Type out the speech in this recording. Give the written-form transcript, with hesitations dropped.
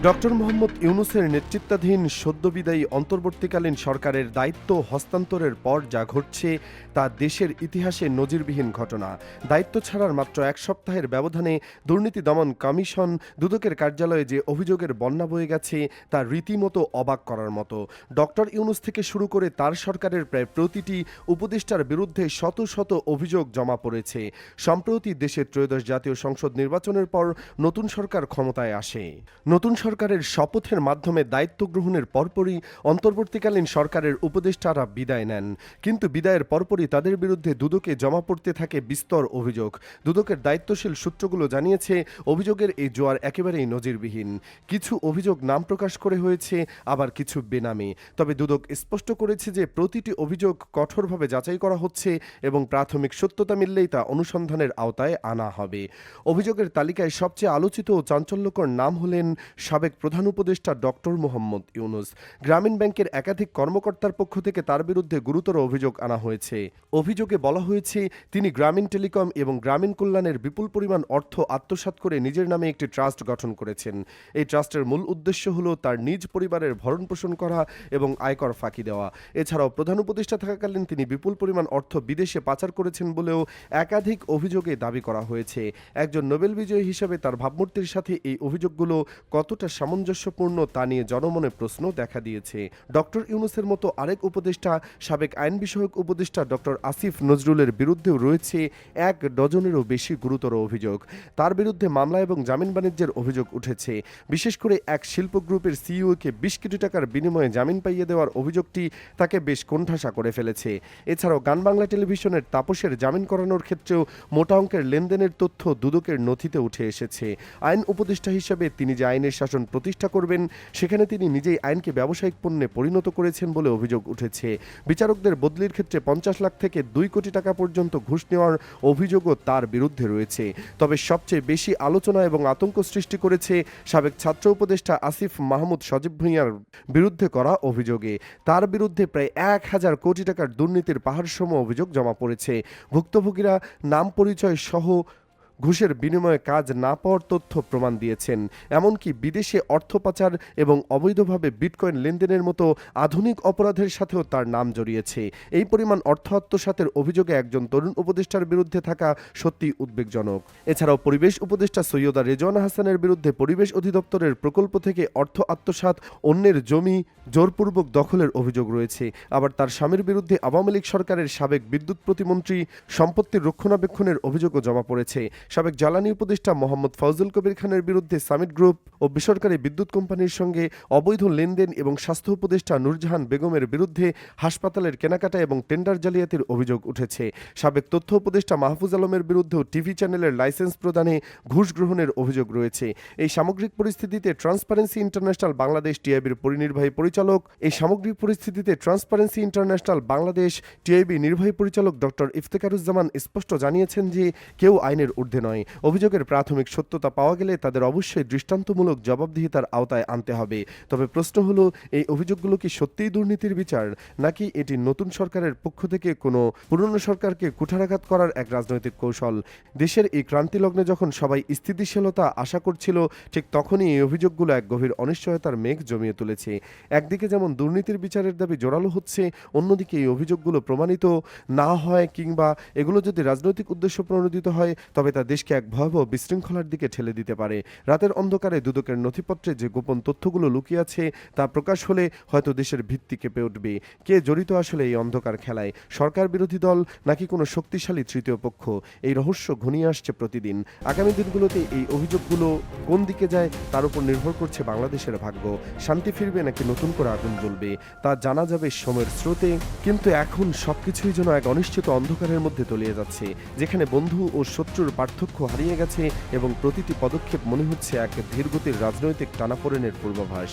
Doctor Mohammad ইউনূসের নেতৃত্বাধীন সদ্যবিদায়ী অন্তর্বর্তীকালীন সরকারের দায়িত্ব হস্তান্তরের পর যা ঘটছে তা দেশের ইতিহাসে নজিরবিহীন ঘটনা। দায়িত্ব ছাড়ার মাত্র এক সপ্তাহের ব্যবধানে দুর্নীতি দমন কমিশন দুদকের কার্যালয়ে যে অভিযোগের বন্যা বয়ে গেছে তা রীতিমতো অবাক করার মতো। ডক্টর ইউনূস থেকে শুরু করে তার সরকারের প্রায় প্রতিটি উপদেষ্টার বিরুদ্ধে শত শত অভিযোগ জমা পড়েছে। সম্প্রতি দেশের ত্রয়োদশ জাতীয় সংসদ নির্বাচনের পর নতুন সরকার ক্ষমতায় আসে। নতুন সরকারের শপথের মাধ্যমে দায়িত্ব গ্রহণের পরপরই অন্তর্বর্তীকালীন সরকারের উপদেষ্টারা বিদায় নেন। কিন্তু বিদায়ের পরপরই তাদের বিরুদ্ধে দুদকে জমা পড়তে থাকে বিস্তর অভিযোগ। দুদকের দায়িত্বশীল সূত্রগুলো জানিয়েছে, অভিযোগের এই জোয়ার একেবারেই নজিরবিহীন। কিছু অভিযোগ নাম প্রকাশ করে হয়েছে, আবার কিছু বেনামে। তবে দুদক স্পষ্ট করেছে যে প্রতিটি অভিযোগ কঠোরভাবে যাচাই করা হচ্ছে এবং প্রাথমিক সত্যতা মিললেই তা অনুসন্ধানের আওতায় আনা হবে। অভিযোগের তালিকায় সবচেয়ে আলোচিত ও চাঞ্চল্যকর নাম হলেন সাবেক প্রধান উপদেষ্টা ডক্টর মোহাম্মদ ইউনূস। গ্রামীণ ব্যাংকের একাধিক কর্মকর্তার পক্ষ থেকে তার বিরুদ্ধে গুরুতর অভিযোগ আনা হয়েছে। অভিযোগে বলা হয়েছে, তিনি গ্রামীণ টেলিকম এবং গ্রামীণ কল্যাণের বিপুল পরিমাণ অর্থ আত্মসাৎ করে নিজের নামে একটি ট্রাস্ট গঠন করেছেন। এই ট্রাস্টের মূল উদ্দেশ্য হল তার নিজ পরিবারের ভরণ পোষণ করা এবং আয়কর ফাঁকি দেওয়া। এছাড়াও প্রধান উপদেষ্টা থাকাকালীন তিনি বিপুল পরিমাণ অর্থ বিদেশে পাচার করেছেন বলেও একাধিক অভিযোগে দাবি করা হয়েছে। একজন নোবেল বিজয়ী হিসেবে তার ভাবমূর্তির সাথে এই অভিযোগগুলো কতটা সামঞ্জস্যপূর্ণ তা নিয়ে জনমনে প্রশ্ন দেখা দিয়েছে। ডক্টর ইউনূসের মতো আরেক উপদেষ্টা, সাবেক আইন বিষয়ক উপদেষ্টা ডক্টর আসিফ নজরুলের বিরুদ্ধেও রয়েছে এক ডজনেরও বেশি গুরুতর অভিযোগ। তার বিরুদ্ধে মামলা এবং জামিন বাণিজ্যের অভিযোগ উঠেছে। বিশেষ করে এক শিল্প গ্রুপের সিইওকে 20 কোটি টাকার বিনিময়ে জামিন পাইয়ে দেওয়ার অভিযোগটি তাকে বেশ কোণঠাসা করে ফেলেছে। এছাড়াও গান বাংলা টেলিভিশনের তাপসের জামিন করানোর ক্ষেত্রেও মোটা অঙ্কের লেনদেনের তথ্য দুদকের নথিতে উঠে এসেছে। আইন উপদেষ্টা হিসেবে তিনি যে আইনের শাসন প্রতিষ্ঠা করবেন, সেখানে তিনি নিজেই আইনকে ব্যবসায়িক পণ্যে পরিণত করেছেন বলে অভিযোগ উঠেছে। বিচারকদের বদলির ক্ষেত্রে 50 লাখ থেকে 2 কোটি টাকা পর্যন্ত ঘুষ নেওয়ার অভিযোগও তার বিরুদ্ধে রয়েছে। তবে সবচেয়ে বেশি আলোচনা এবং আতঙ্ক সৃষ্টি করেছে সাবেক ছাত্র উপদেষ্টা আসিফ মাহমুদ সজীব ভুঁইয়ার বিরুদ্ধে করা অভিযোগে। তার বিরুদ্ধে প্রায় 1000 কোটি টাকার দুর্নীতির পাহাড়সম অভিযোগ জমা পড়েছে। ভুক্তভোগীরা নাম পরিচয় সহ ঘুষের বিনিময়ে কাজ না পাওয়ার তথ্য প্রমাণ দিয়েছেন। এমনকি বিদেশে অর্থ পাচার এবং অবৈধভাবে বিটকয়েন লেনদেনের মতো আধুনিক অপরাধের সাথেও তার নাম জড়িয়েছে। এই পরিমাণ অর্থ আত্মসাতের অভিযোগে একজন তরুণ উপদেষ্টার বিরুদ্ধে থাকা সত্যিই উদ্বেগজনক। এছাড়াও পরিবেশ উপদেষ্টা সৈয়দা রেজওয়ানা হাসানের বিরুদ্ধে পরিবেশ অধিদপ্তরের প্রকল্প থেকে অর্থ আত্মসাৎ, অন্যের জমি জোরপূর্বক দখলের অভিযোগ রয়েছে। আবার তার স্বামীর বিরুদ্ধে আওয়ামী লীগ সরকারের সাবেক বিদ্যুৎ প্রতিমন্ত্রী সম্পত্তির রক্ষণাবেক্ষণের অভিযোগও জমা পড়েছে। সাবেক জ্বালানি উপদেষ্টা মোহাম্মদ ফজল কবির খানের বিরুদ্ধে সামিট গ্রুপ ও বেসরকারি বিদ্যুৎ কোম্পানির সঙ্গে অবৈধ লেনদেন এবং স্বাস্থ্য উপদেষ্টা নূরজাহান বেগমের বিরুদ্ধে হাসপাতালের কেনাকাটা এবং টেন্ডার জালিয়াতির অভিযোগ উঠেছে। সাবেক তথ্য উপদেষ্টা মাহফুজ আলমের বিরুদ্ধেও টিভি চ্যানেলের লাইসেন্স প্রদানে ঘুষ গ্রহণের অভিযোগ রয়েছে। এই সামগ্রিক পরিস্থিতিতে ট্রান্সপারেন্সি ইন্টারন্যাশনাল বাংলাদেশ টিআইবির নির্বাহী পরিচালক ডক্টর ইফতেখারুজ্জামান স্পষ্ট জানিয়েছেন যে কেউ আইনের ঊর্ধ্বে নয়। অভিযোগের প্রাথমিক সত্যতা পাওয়া গেলে তাদের অবশ্যই দৃষ্টান্তমূলক জবাবদিহিতার আওতায় আনতে হবে। তবে প্রশ্ন হলো, এই অভিযোগগুলো কি সত্যিই দুর্নীতির বিচার, নাকি এটি নতুন সরকারের পক্ষ থেকে কোনো পুরনো সরকারকে কুঠারাঘাত করার এক রাজনৈতিক কৌশল? দেশের এই ক্রান্তিলগ্নে যখন সবাই স্থিতিশীলতা আশা করছিল, ঠিক তখনই এই অভিযোগগুলো এক গভীর অনিশ্চয়তার মেঘ জমিয়ে তুলেছে। একদিকে যেমন দুর্নীতির বিচারের দাবি জোরালো হচ্ছে, অন্যদিকে এই অভিযোগগুলো প্রমাণিত না হয় কিংবা এগুলো যদি রাজনৈতিক উদ্দেশ্য প্রণোদিত হয়, তবে তা দেশকে এক ভয়াবহ বিশৃঙ্খলার দিকে ঠেলে দিতে পারে। রাতের অন্ধকারে দুদকের নথিপত্রে যে গোপন তথ্যগুলো লুকিয়ে আছে তা প্রকাশ হলে হয়তো দেশের ভিত্তি কেঁপে উঠবে। কে জড়িত আসলে এই অন্ধকার খেলায়? সরকার বিরোধী দল নাকি কোনো শক্তিশালী তৃতীয় পক্ষ? এই রহস্য ঘনিয়ে আসছে প্রতিদিন। আগামী দিনগুলোতে এই অভিযোগগুলো কোন দিকে যায় তার উপর নির্ভর করছে বাংলাদেশের ভাগ্য। শান্তি ফিরবে নাকি নতুন করে আগুন জ্বলবে তা জানা যাবে সময়ের স্রোতে। কিন্তু এখন সবকিছুই যেন এক অনিশ্চিত অন্ধকারের মধ্যে তলিয়ে যাচ্ছে, যেখানে বন্ধু ও শত্রুর পার্থক্য হারিয়ে গেছে এবং প্রতিটি পদক্ষেপ মনে হচ্ছে এক ধীরগতির রাজনৈতিক টানাপোড়েনের পূর্বাভাস।